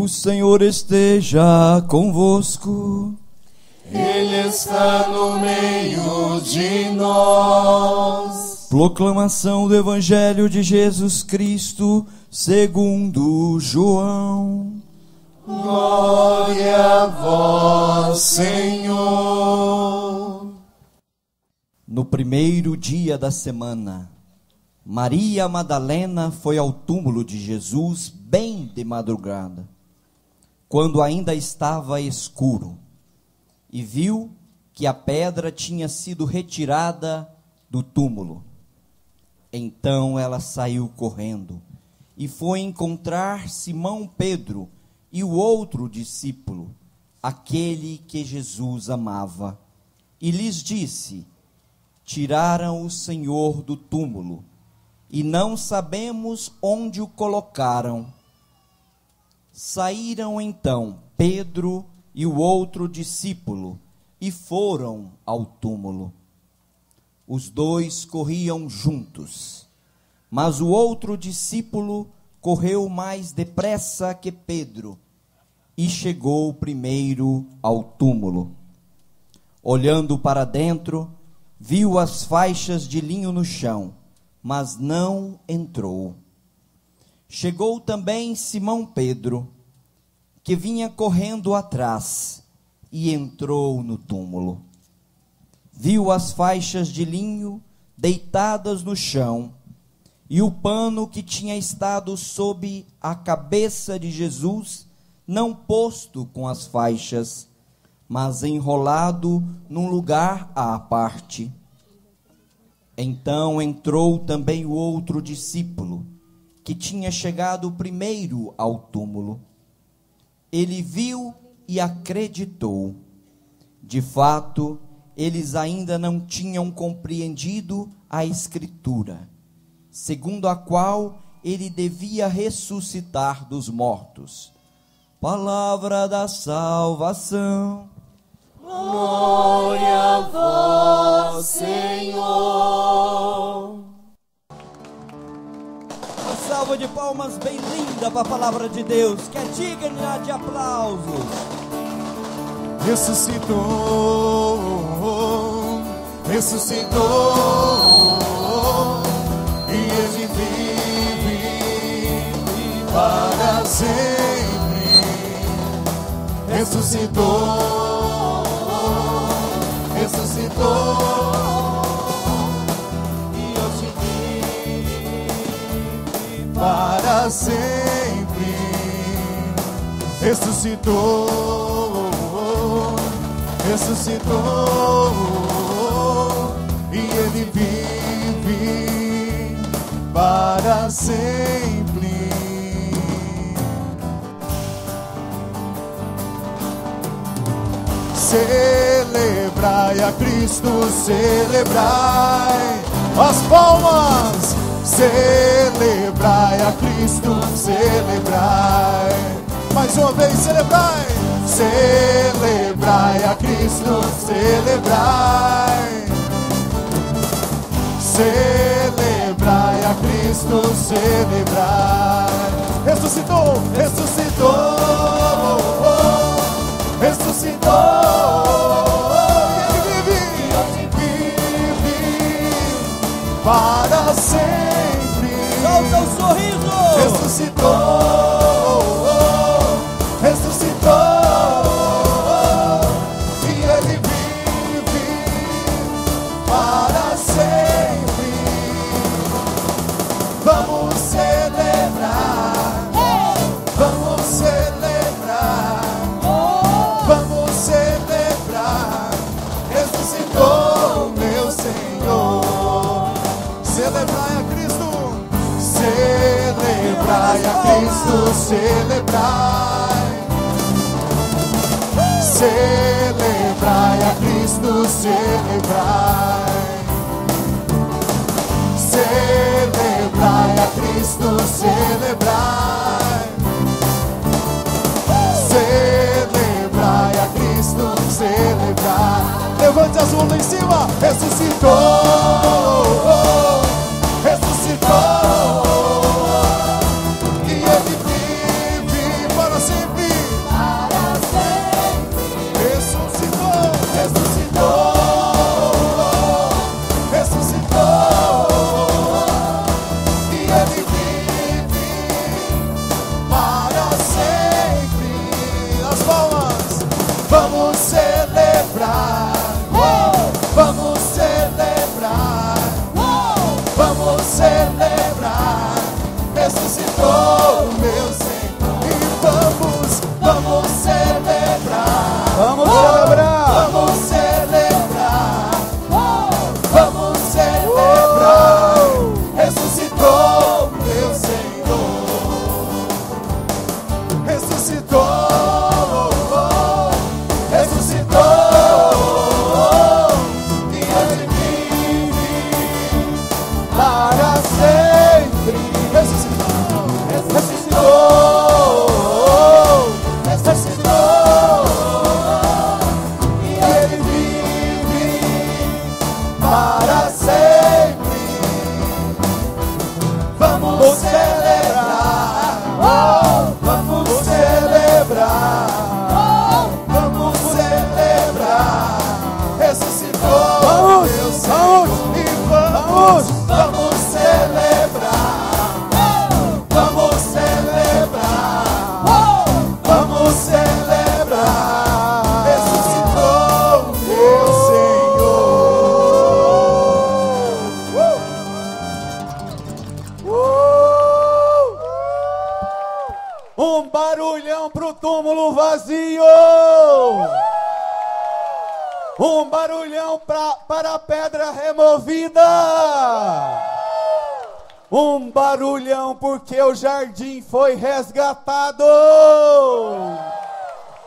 O Senhor esteja convosco. Ele está no meio de nós. Proclamação do Evangelho de Jesus Cristo segundo João. Glória a vós, Senhor. No primeiro dia da semana, Maria Madalena foi ao túmulo de Jesus bem de madrugada, quando ainda estava escuro, e viu que a pedra tinha sido retirada do túmulo. Então ela saiu correndo e foi encontrar Simão Pedro e o outro discípulo, aquele que Jesus amava, e lhes disse: tiraram o Senhor do túmulo, e não sabemos onde o colocaram. Saíram então Pedro e o outro discípulo, e foram ao túmulo. Os dois corriam juntos, mas o outro discípulo correu mais depressa que Pedro, e chegou primeiro ao túmulo. Olhando para dentro, viu as faixas de linho no chão, mas não entrou. Chegou também Simão Pedro, que vinha correndo atrás, e entrou no túmulo. Viu as faixas de linho deitadas no chão, e o pano que tinha estado sob a cabeça de Jesus, não posto com as faixas, mas enrolado num lugar à parte. Então entrou também o outro discípulo, que tinha chegado primeiro ao túmulo. Ele viu e acreditou. De fato, eles ainda não tinham compreendido a Escritura, segundo a qual ele devia ressuscitar dos mortos. Palavra da salvação. Glória a vós, Senhor. Uma salva de palmas bem linda para a palavra de Deus, que é digna de aplausos. Ressuscitou, ressuscitou, e ele vive para sempre. Ressuscitou, ressuscitou, e hoje vive para sempre. Ressuscitou, ressuscitou, e ele vive para sempre. Celebrai a Cristo, celebrai as palmas. Celebrai a Cristo, celebrai. Mais uma vez, celebrai. Celebrai a Cristo, celebrai. Celebrai a Cristo, celebrai. Ressuscitou, ressuscitou, ressuscitou, e ele vive para sempre. Solta o sorriso. Ressuscitou, ressuscitou, e ele vive para sempre. Vamos celebrar, vamos celebrar, vamos celebrar. Ressuscitou meu Senhor. Celebrai a Cristo, celebrai a Cristo, celebrai. Celebrai a Cristo, celebrai. Celebrai a Cristo, celebrai. Celebrai a Cristo, celebrai. Levante as mãos lá em cima. Ressuscitou, ressuscitou, e ele vive para sempre. o túmulo vazio. Um barulhão para a pedra removida. Um barulhão porque o jardim foi resgatado.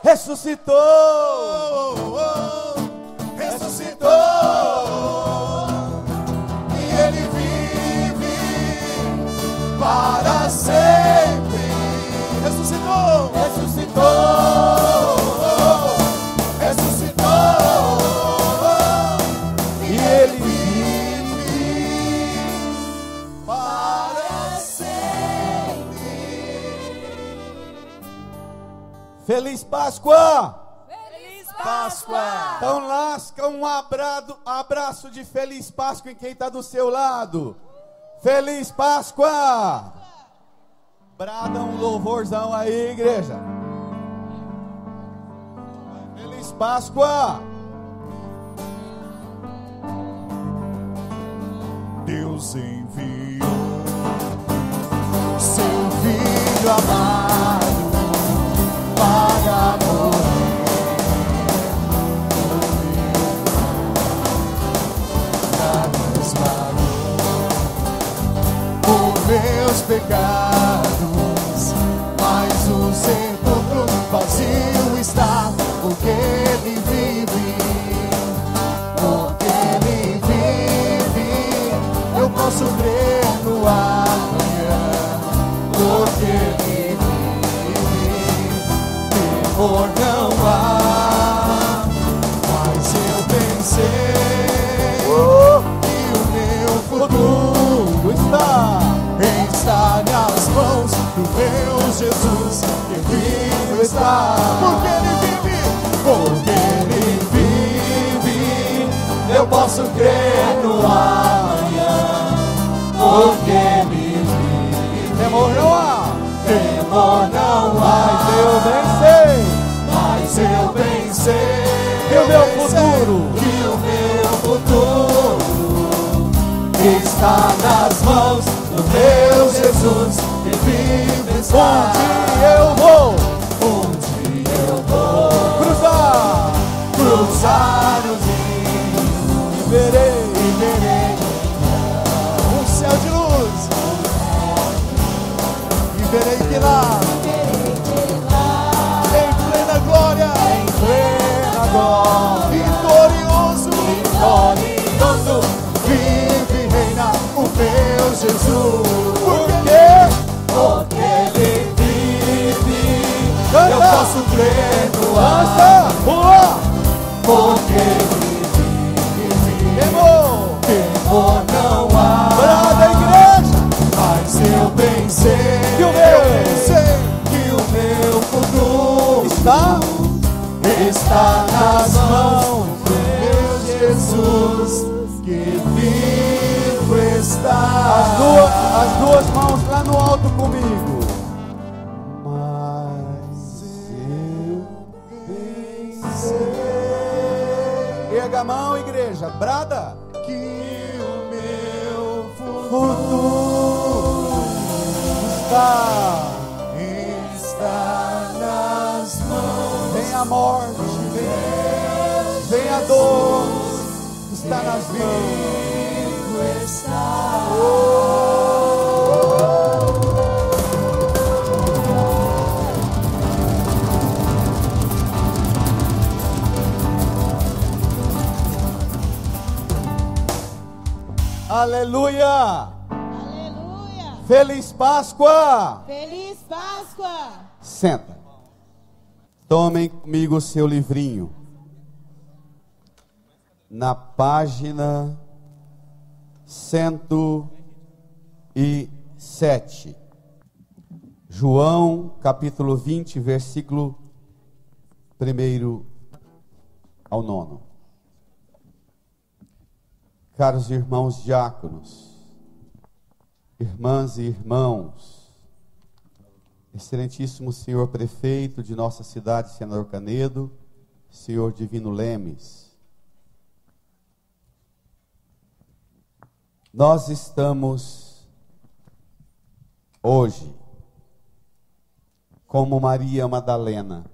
Ressuscitou. Ressuscitou. E ele vive para sempre. Ressuscitou. Ressuscitou. Ressuscitou. E ele vive para sempre. Feliz Páscoa! Feliz Páscoa! Então lasca um abraço de Feliz Páscoa em quem está do seu lado. Feliz Páscoa! Brada um louvorzão aí, igreja. Feliz Páscoa! Deus enviou seu Filho amado para morrer na cruz por meus pecados, mas o sepulcro vazio está, porque ele vive, porque ele vive. Eu posso crer no amanhã, porque ele vive. Temor não há, mas eu pensei que o meu futuro está nas mãos do meu Jesus, que vivo está. Porque ele vive, eu posso crer no amanhã, porque ele vive. Temor não há, mas eu pensei que o meu futuro está nas mãos do meu Jesus, que vive está. Um dia eu vou cruzar o rio, e verei um céu de luz, e verei que lá, em plena glória, vitorioso, vive e reina o meu Jesus. Porque ele vive, eu posso crer no amanhã, porque ele vive. Temor não há, brada igreja, mas eu pensei que o meu futuro está nas mãos do meu Jesus, que vivo está. As duas mãos lá no alto comigo. Mas eu pensei. Erga a mão, igreja, brada, que o meu futuro está nas mãos. Vem a morte, vem a dor, está nas mãos. Aleluia! Aleluia! Feliz Páscoa! Feliz Páscoa! Senta. Tomem comigo o seu livrinho. Na página 107. João, capítulo 20, versículo 1 ao 9. Caros irmãos diáconos, irmãs e irmãos, excelentíssimo senhor prefeito de nossa cidade, senador Canedo, senhor Divino Lemes, nós estamos hoje como Maria Madalena,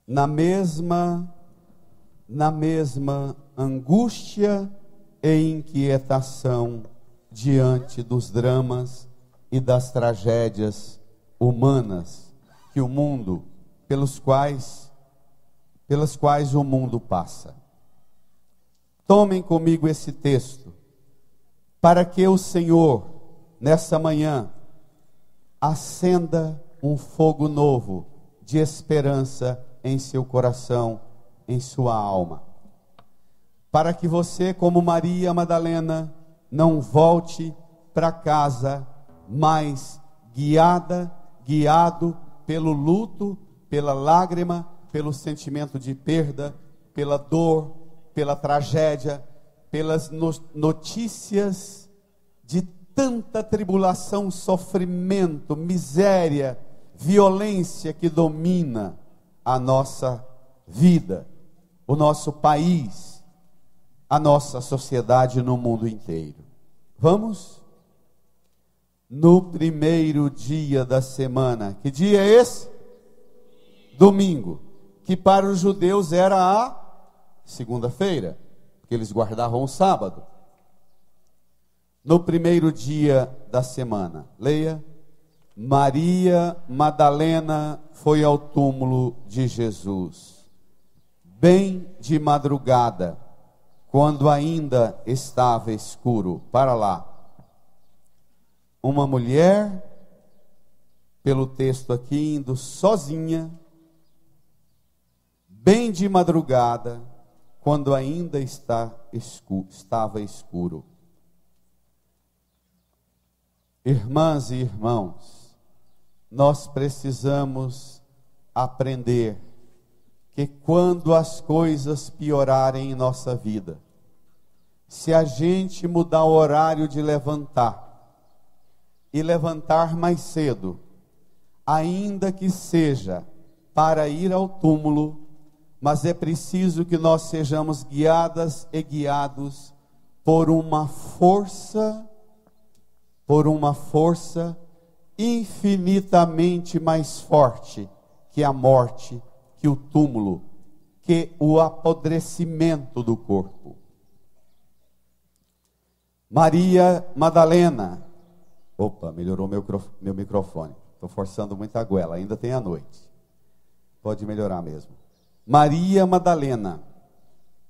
na mesma angústia e inquietação diante dos dramas e das tragédias humanas que o mundo, pelas quais o mundo passa. Tomem comigo esse texto, para que o Senhor, nessa manhã, acenda um fogo novo de esperança em seu coração, em sua alma. Para que você, como Maria Madalena, não volte para casa mais guiado pelo luto, pela lágrima, pelo sentimento de perda, pela dor, pela tragédia, pelas notícias de tanta tribulação, sofrimento, miséria, violência que domina a nossa vida, o nosso país, a nossa sociedade no mundo inteiro. Vamos? No primeiro dia da semana, que dia é esse? Domingo, que para os judeus era a segunda-feira, porque eles guardavam o sábado. No primeiro dia da semana, leia: Maria Madalena foi ao túmulo de Jesus, bem de madrugada, quando ainda estava escuro. Para lá. Uma mulher, pelo texto aqui, indo sozinha, bem de madrugada, quando ainda estava escuro. Irmãs e irmãos, nós precisamos aprender que quando as coisas piorarem em nossa vida, se a gente mudar o horário de levantar, e levantar mais cedo, ainda que seja para ir ao túmulo, mas é preciso que nós sejamos guiadas e guiados por uma força infinitamente mais forte que a morte, que o túmulo, que o apodrecimento do corpo. Maria Madalena, melhorou meu microfone, estou forçando muito a goela, ainda tem a noite, pode melhorar mesmo. Maria Madalena,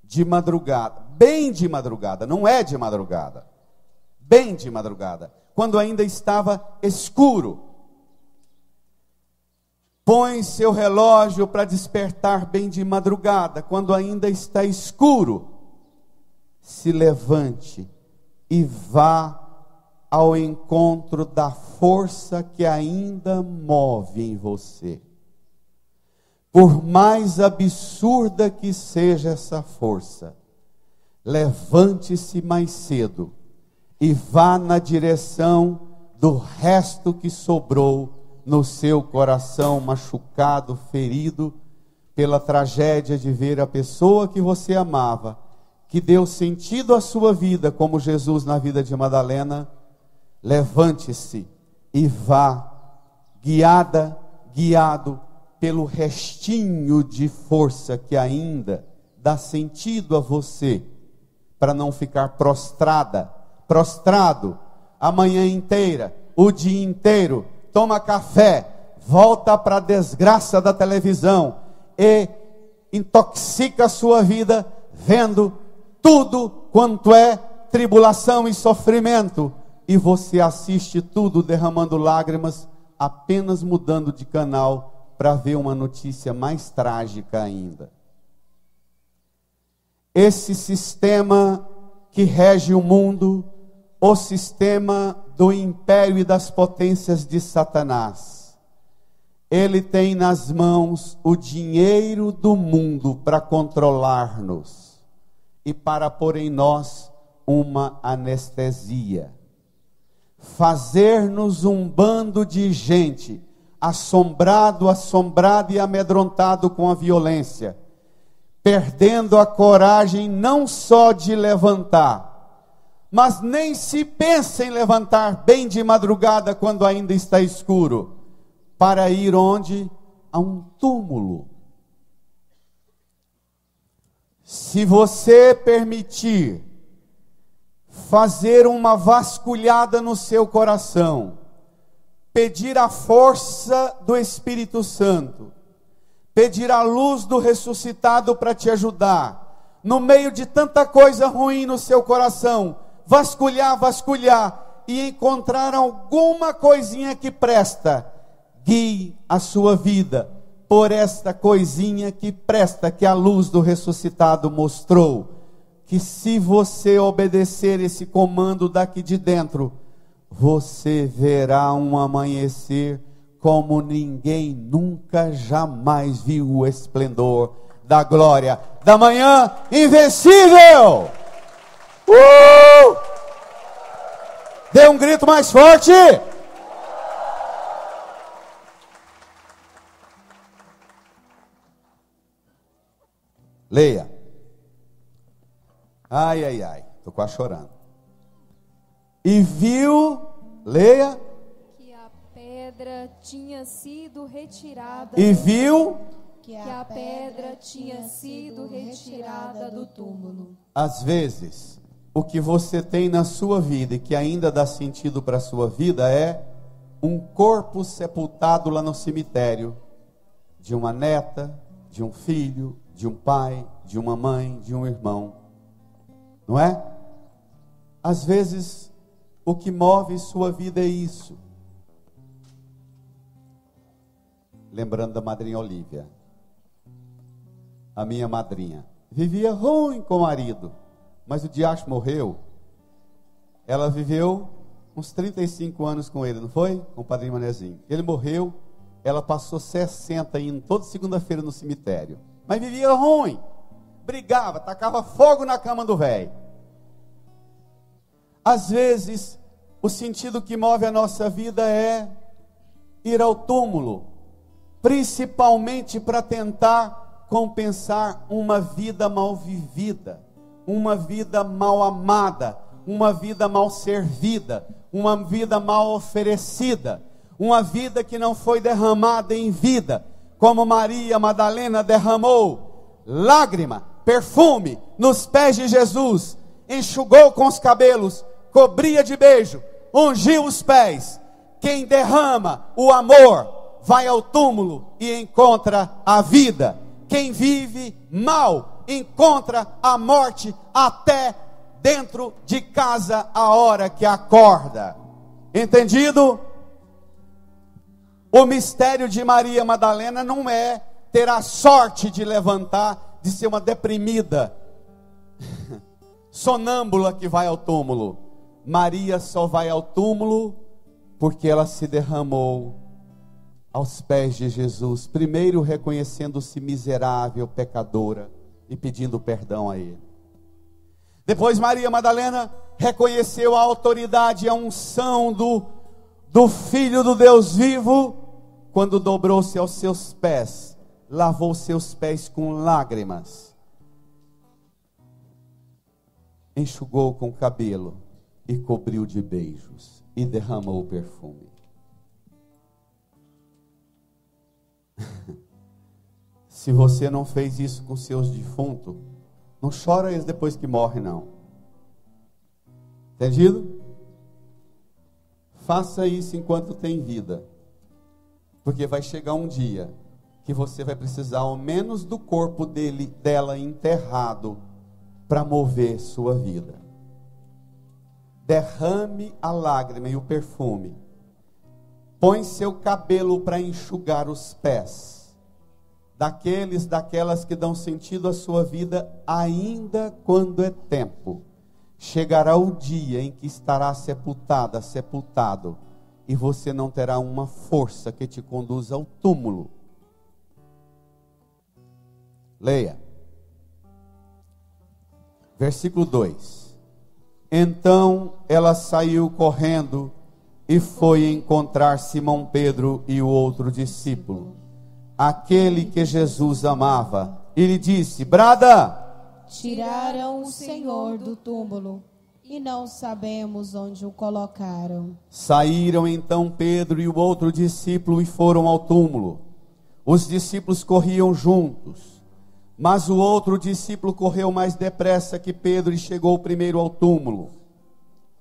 de madrugada, bem de madrugada, não é de madrugada, bem de madrugada, quando ainda estava escuro, põe seu relógio para despertar bem de madrugada, quando ainda está escuro, se levante e vá ao encontro da força que ainda move em você. Por mais absurda que seja essa força, levante-se mais cedo e vá na direção do resto que sobrou no seu coração machucado, ferido pela tragédia de ver a pessoa que você amava, que deu sentido à sua vida, como Jesus na vida de Madalena. Levante-se e vá, guiado pelo restinho de força que ainda dá sentido a você, para não ficar prostrado a manhã inteira, o dia inteiro, toma café, volta para a desgraça da televisão e intoxica a sua vida vendo tudo quanto é tribulação e sofrimento. E você assiste tudo derramando lágrimas, apenas mudando de canal para ver uma notícia mais trágica ainda. Esse sistema que rege o mundo, o sistema do império e das potências de Satanás, ele tem nas mãos o dinheiro do mundo para controlar-nos e para pôr em nós uma anestesia. Fazer-nos um bando de gente assombrado e amedrontado com a violência, perdendo a coragem não só de levantar, mas nem se pensa em levantar bem de madrugada quando ainda está escuro, para ir onde? A um túmulo. Se você permitir fazer uma vasculhada no seu coração, pedir a força do Espírito Santo, pedir a luz do ressuscitado para te ajudar, no meio de tanta coisa ruim no seu coração, vasculhar e encontrar alguma coisinha que presta, guie a sua vida por esta coisinha que presta, que a luz do ressuscitado mostrou, que se você obedecer esse comando daqui de dentro, você verá um amanhecer como ninguém nunca jamais viu o esplendor da glória da manhã invencível. Dê um grito mais forte. Leia. Ai, ai, ai, estou quase chorando. E viu, leia. Que a pedra tinha sido retirada. E viu que a pedra tinha sido retirada do túmulo. Às vezes, o que você tem na sua vida e que ainda dá sentido para a sua vida é um corpo sepultado lá no cemitério, de uma neta, de um filho, de um pai, de uma mãe, de um irmão. Não é? Às vezes, o que move sua vida é isso. Lembrando da madrinha Olívia. A minha madrinha. Vivia ruim com o marido, mas o diacho morreu. Ela viveu uns 35 anos com ele, não foi? Com o padrinho Manezinho. Ele morreu, ela passou 60 indo toda segunda-feira no cemitério. Mas vivia ruim. Brigava, tacava fogo na cama do velho. Às vezes, o sentido que move a nossa vida é ir ao túmulo, principalmente para tentar compensar uma vida mal vivida, uma vida mal amada, uma vida mal servida, uma vida mal oferecida, uma vida que não foi derramada em vida, como Maria Madalena derramou lágrima, perfume nos pés de Jesus, enxugou com os cabelos, cobria de beijo, ungiu os pés. Quem derrama o amor vai ao túmulo e encontra a vida. Quem vive mal encontra a morte até dentro de casa a hora que acorda. Entendido? O mistério de Maria Madalena não é ter a sorte de levantar, de ser uma deprimida sonâmbula que vai ao túmulo. Maria só vai ao túmulo porque ela se derramou aos pés de Jesus, primeiro reconhecendo-se miserável, pecadora e pedindo perdão a Ele. Depois Maria Madalena reconheceu a autoridade e a unção do Filho do Deus vivo, quando dobrou-se aos seus pés, lavou seus pés com lágrimas, enxugou com cabelo e cobriu de beijos e derramou o perfume. Se você não fez isso com seus defuntos, não chora eles depois que morrem, não. Entendido? Faça isso enquanto tem vida, porque vai chegar um dia que você vai precisar ao menos do corpo dela enterrado para mover sua vida. Derrame a lágrima e o perfume. Põe seu cabelo para enxugar os pés daquelas que dão sentido à sua vida, ainda quando é tempo. Chegará o dia em que estará sepultado, e você não terá uma força que te conduza ao túmulo. Leia. Versículo 2. Então ela saiu correndo e foi encontrar Simão Pedro e o outro discípulo, aquele que Jesus amava, e lhe disse: brada! Tiraram o Senhor do túmulo e não sabemos onde o colocaram. Saíram então Pedro e o outro discípulo e foram ao túmulo. Os discípulos corriam juntos, mas o outro discípulo correu mais depressa que Pedro e chegou primeiro ao túmulo.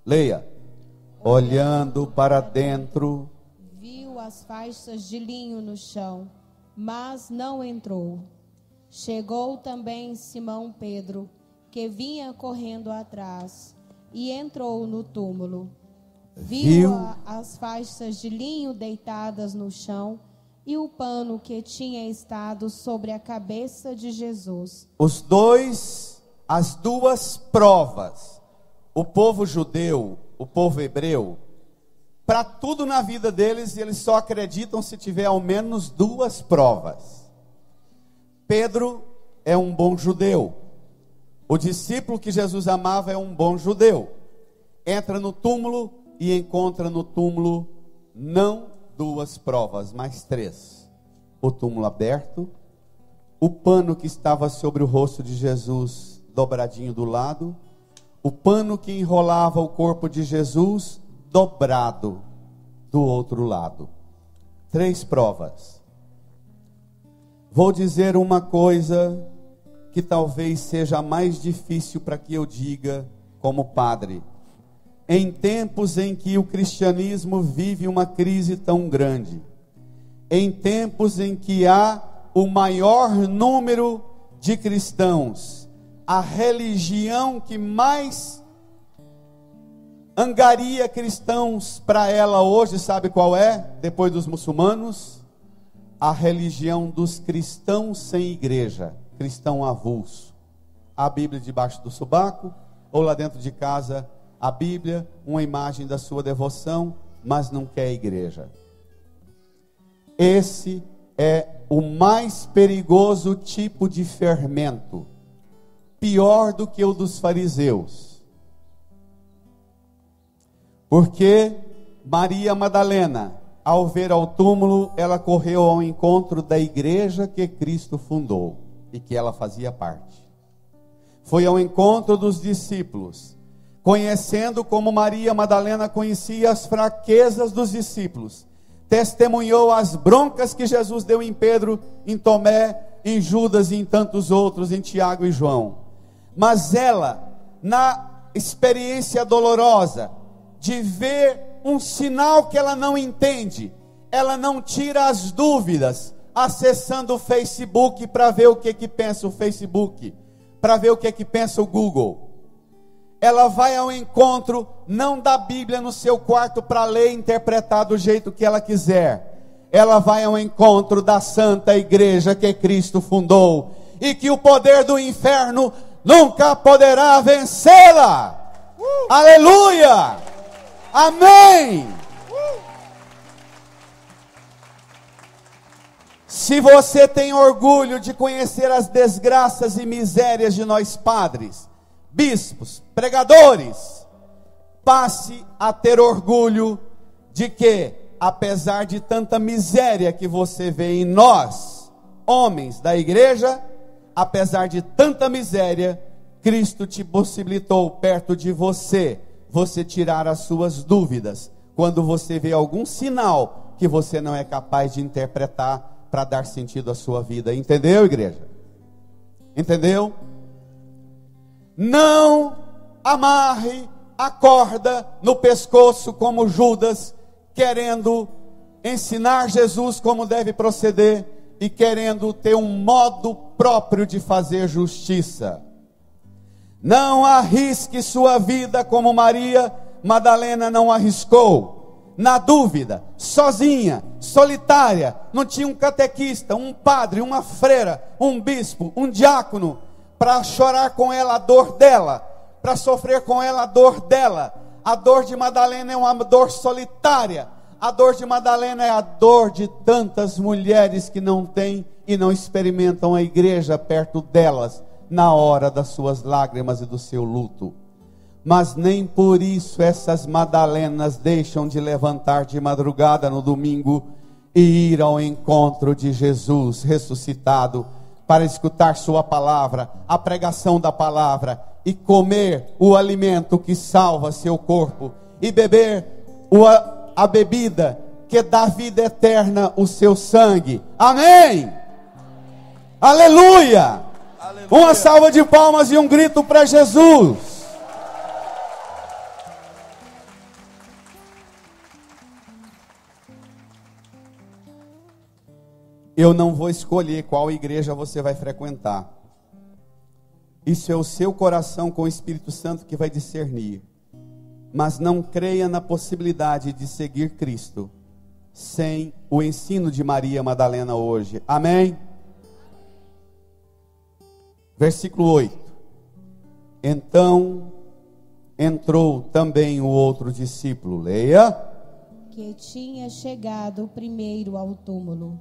Leia. Olhando para dentro, Viu as faixas de linho no chão, mas não entrou. Chegou também Simão Pedro, que vinha correndo atrás, e entrou no túmulo. Viu as faixas de linho deitadas no chão e o pano que tinha estado sobre a cabeça de Jesus. as duas provas. O povo judeu, o povo hebreu, para tudo na vida deles, eles só acreditam se tiver ao menos duas provas. Pedro é um bom judeu. O discípulo que Jesus amava é um bom judeu. Entra no túmulo e encontra no túmulo não duas provas, mas três. O túmulo aberto, o pano que estava sobre o rosto de Jesus dobradinho do lado, o pano que enrolava o corpo de Jesus dobrado do outro lado. Três provas. Vou dizer uma coisa que talvez seja mais difícil para que eu diga como padre. Em tempos em que o cristianismo vive uma crise tão grande, em tempos em que há o maior número de cristãos, a religião que mais angaria cristãos para ela hoje, sabe qual é? Depois dos muçulmanos, a religião dos cristãos sem igreja, cristão avulso. A Bíblia debaixo do sobaco, ou lá dentro de casa, a Bíblia, uma imagem da sua devoção, mas não quer igreja. Esse é o mais perigoso tipo de fermento, pior do que o dos fariseus. Porque Maria Madalena, ao ver ao túmulo, ela correu ao encontro da igreja que Cristo fundou e que ela fazia parte. Foi ao encontro dos discípulos, conhecendo como Maria Madalena conhecia as fraquezas dos discípulos, testemunhou as broncas que Jesus deu em Pedro, em Tomé, em Judas e em tantos outros, em Tiago e João. Mas ela, na experiência dolorosa de ver um sinal que ela não entende, ela não tira as dúvidas, acessando o Facebook para ver o que pensa o Facebook, para ver o que pensa o Google. Ela vai ao encontro, não da Bíblia no seu quarto para ler e interpretar do jeito que ela quiser. Ela vai ao encontro da Santa Igreja que Cristo fundou, e que o poder do inferno nunca poderá vencê-la. Aleluia! Amém! Se você tem orgulho de conhecer as desgraças e misérias de nós padres, bispos, pregadores, passe a ter orgulho de que, apesar de tanta miséria que você vê em nós, homens da igreja, apesar de tanta miséria, Cristo te possibilitou perto de você tirar as suas dúvidas, quando você vê algum sinal que você não é capaz de interpretar para dar sentido à sua vida. Entendeu, igreja? Entendeu? Não amarre a corda no pescoço como Judas, querendo ensinar Jesus como deve proceder e querendo ter um modo próprio de fazer justiça. Não arrisque sua vida como Maria Madalena não arriscou. Na dúvida, sozinha, solitária, não tinha um catequista, um padre, uma freira, um bispo, um diácono, para chorar com ela a dor dela, para sofrer com ela a dor dela. A dor de Madalena é uma dor solitária. A dor de Madalena é a dor de tantas mulheres que não têm e não experimentam a igreja perto delas, na hora das suas lágrimas e do seu luto. Mas nem por isso essas Madalenas deixam de levantar de madrugada no domingo e ir ao encontro de Jesus ressuscitado, para escutar sua palavra, a pregação da palavra, e comer o alimento que salva seu corpo, e beber a bebida que dá vida eterna, o seu sangue. Amém! Aleluia! Aleluia! Uma salva de palmas e um grito para Jesus. Eu não vou escolher qual igreja você vai frequentar. Isso é o seu coração com o Espírito Santo que vai discernir. Mas não creia na possibilidade de seguir Cristo sem o ensino de Maria Madalena hoje. Amém? Versículo 8. Então entrou também o outro discípulo. Leia. Que tinha chegado primeiro ao túmulo.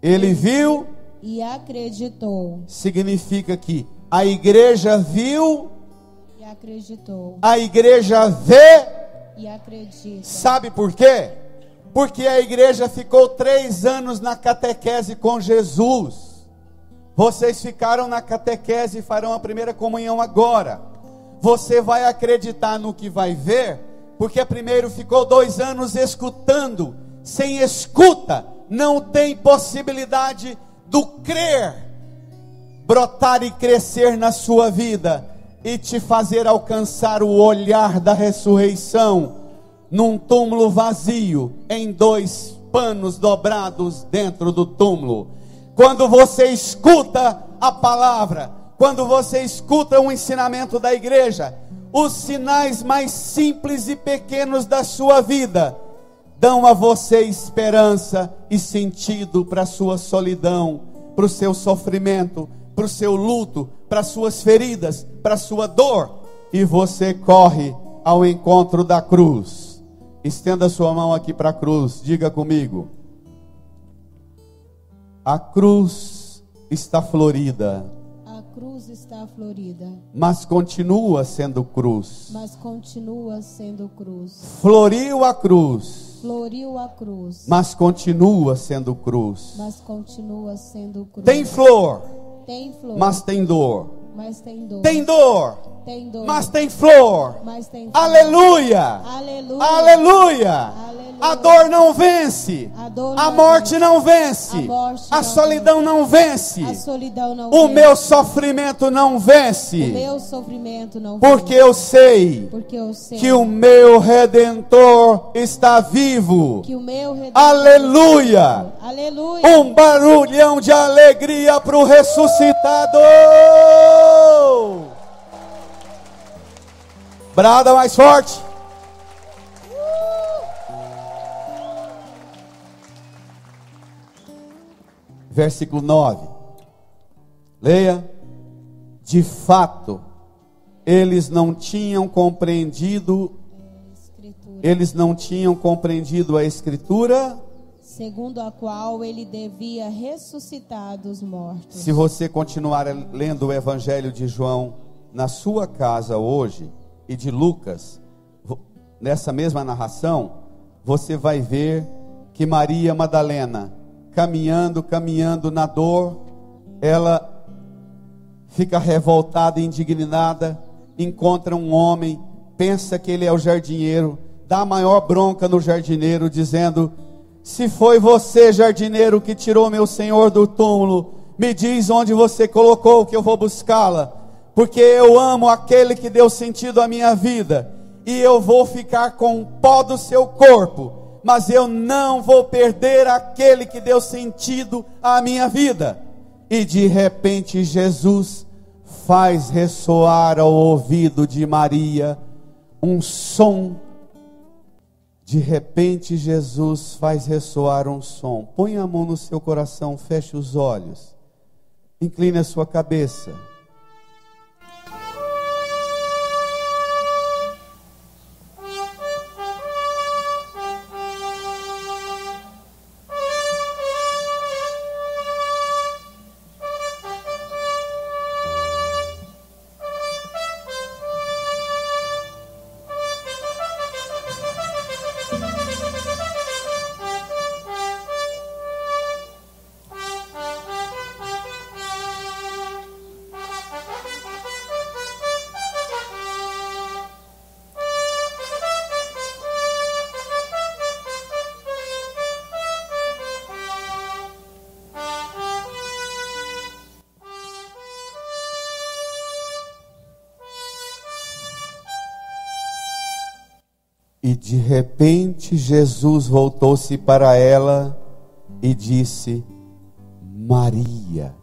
Ele viu e acreditou. Significa que a igreja viu E acreditou. A igreja vê E acredita. Sabe por quê? Porque a igreja ficou 3 anos na catequese com Jesus. Vocês ficaram na catequese e farão a primeira comunhão agora. Você vai acreditar no que vai ver, porque primeiro ficou 2 anos escutando. Sem escuta não tem possibilidade do crer brotar e crescer na sua vida e te fazer alcançar o olhar da ressurreição num túmulo vazio, em 2 panos dobrados dentro do túmulo. Quando você escuta a palavra, quando você escuta o ensinamento da igreja, os sinais mais simples e pequenos da sua vida dão a você esperança e sentido para a sua solidão, para o seu sofrimento, para o seu luto, para as suas feridas, para a sua dor, e você corre ao encontro da cruz. Estenda sua mão aqui para a cruz, diga comigo: a cruz está florida. A cruz está florida. Mas continua sendo cruz. Mas continua sendo cruz. Floriu a cruz. Floriu a cruz. Mas continua sendo cruz. Mas continua sendo cruz. Tem flor. Tem flor. Mas tem dor. Mas tem dor. Tem dor. Tem dor. Mas tem flor. Mas tem flor. Aleluia. Aleluia. Aleluia. Aleluia. A dor não vence. A morte não vence. A solidão não vence. A solidão não O vence. meu sofrimento não vence. O meu sofrimento não vence. Porque eu sei que o meu Redentor está vivo. Que o meu Redentor Aleluia. está vivo. Aleluia. Um barulhão de alegria para o ressuscitado. Brada mais forte. Versículo 9. Leia. De fato, eles não tinham compreendido a Escritura, segundo a qual ele devia ressuscitar dos mortos. Se você continuar lendo o Evangelho de João na sua casa hoje, e de Lucas, nessa mesma narração, você vai ver que Maria Madalena, caminhando na dor, ela fica revoltada e indignada, encontra um homem, pensa que ele é o jardineiro, dá a maior bronca no jardineiro, dizendo: se foi você, jardineiro, que tirou meu Senhor do túmulo, me diz onde você colocou, que eu vou buscá-la, porque eu amo aquele que deu sentido à minha vida, e eu vou ficar com o pó do seu corpo, mas eu não vou perder aquele que deu sentido à minha vida. E de repente Jesus faz ressoar ao ouvido de Maria um som. De repente Jesus faz ressoar um som. Põe a mão no seu coração, feche os olhos, incline a sua cabeça. E de repente Jesus voltou-se para ela e disse: Maria.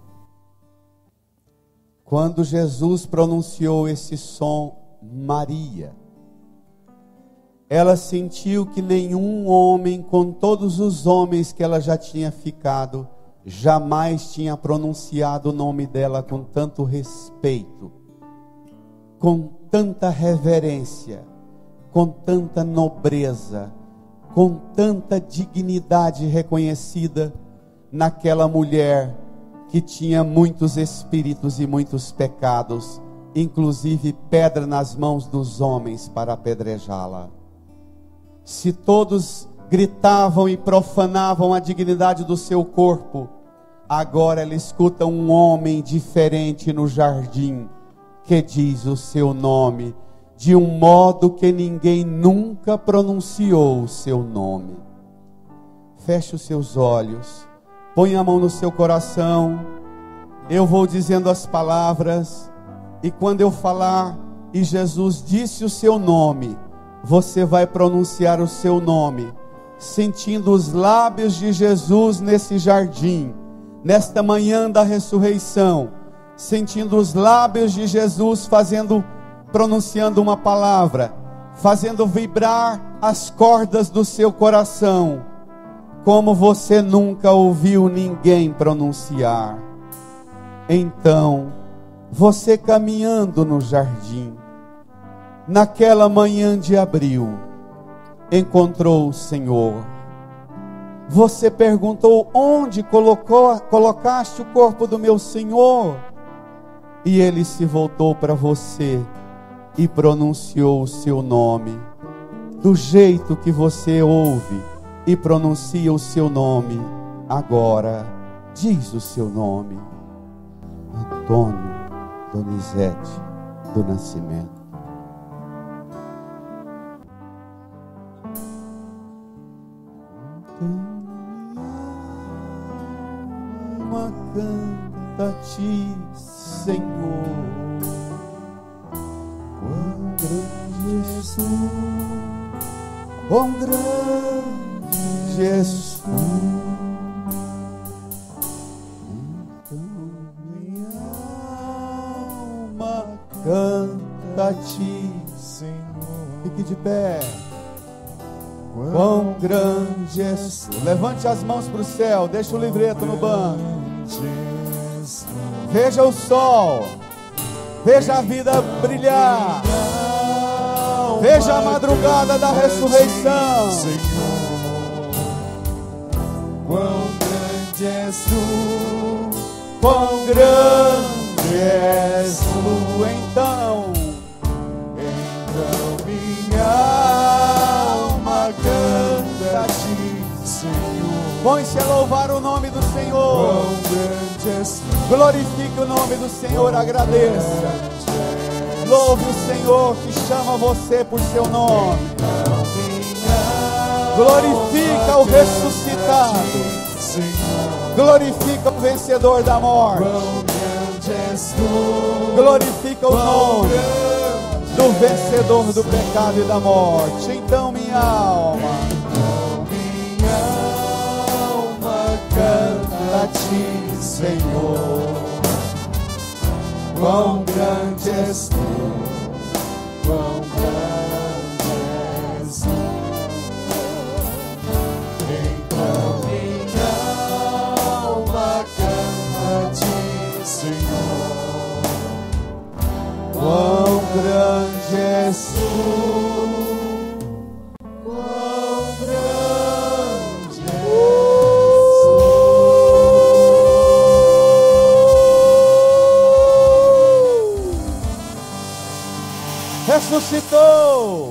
Quando Jesus pronunciou esse som, Maria, ela sentiu que nenhum homem, com todos os homens que ela já tinha ficado, jamais tinha pronunciado o nome dela com tanto respeito, com tanta reverência, com tanta nobreza, com tanta dignidade reconhecida naquela mulher que tinha muitos espíritos e muitos pecados, inclusive pedra nas mãos dos homens para apedrejá-la. Se todos gritavam e profanavam a dignidade do seu corpo, agora ela escuta um homem diferente no jardim, que diz o seu nome, de um modo que ninguém nunca pronunciou o seu nome. Feche os seus olhos, põe a mão no seu coração, eu vou dizendo as palavras, e quando eu falar, e Jesus disse o seu nome, você vai pronunciar o seu nome, sentindo os lábios de Jesus nesse jardim, nesta manhã da ressurreição, sentindo os lábios de Jesus pronunciando uma palavra, fazendo vibrar as cordas do seu coração, como você nunca ouviu ninguém pronunciar. Então, você caminhando no jardim, naquela manhã de abril, encontrou o Senhor. Você perguntou: onde colocaste o corpo do meu Senhor? E ele se voltou para você e pronunciou o seu nome, do jeito que você ouve e pronuncia o seu nome. Agora, diz o seu nome: Antônio Donizete do Nascimento. Alma canta-te, Senhor, quão grande és tu, quão grande és tu. Então minha alma canta-te, Senhor. Fique de pé. Quão grande és tu. Levante as mãos para o céu, deixa o livreto no banco. Veja o sol, veja a vida brilhar, veja a madrugada da ressurreição. Quão grande és tu, quão grande és tu. Então minha alma canta-te, Senhor. Põe-se a louvar o nome do Senhor. Quão grande és tu. Glorifique o nome do Senhor, agradeça. Louve o Senhor que chama você por seu nome. Glorifica o ressuscitado. Glorifica o vencedor da morte. Glorifica o nome do vencedor do pecado e da morte. Então minha alma canta-te, Senhor. Quão grande és tu, quão grande és tu. Então minha alma canta-te, Senhor. Quão grande és tu, quão grande és tu. Ressuscitou.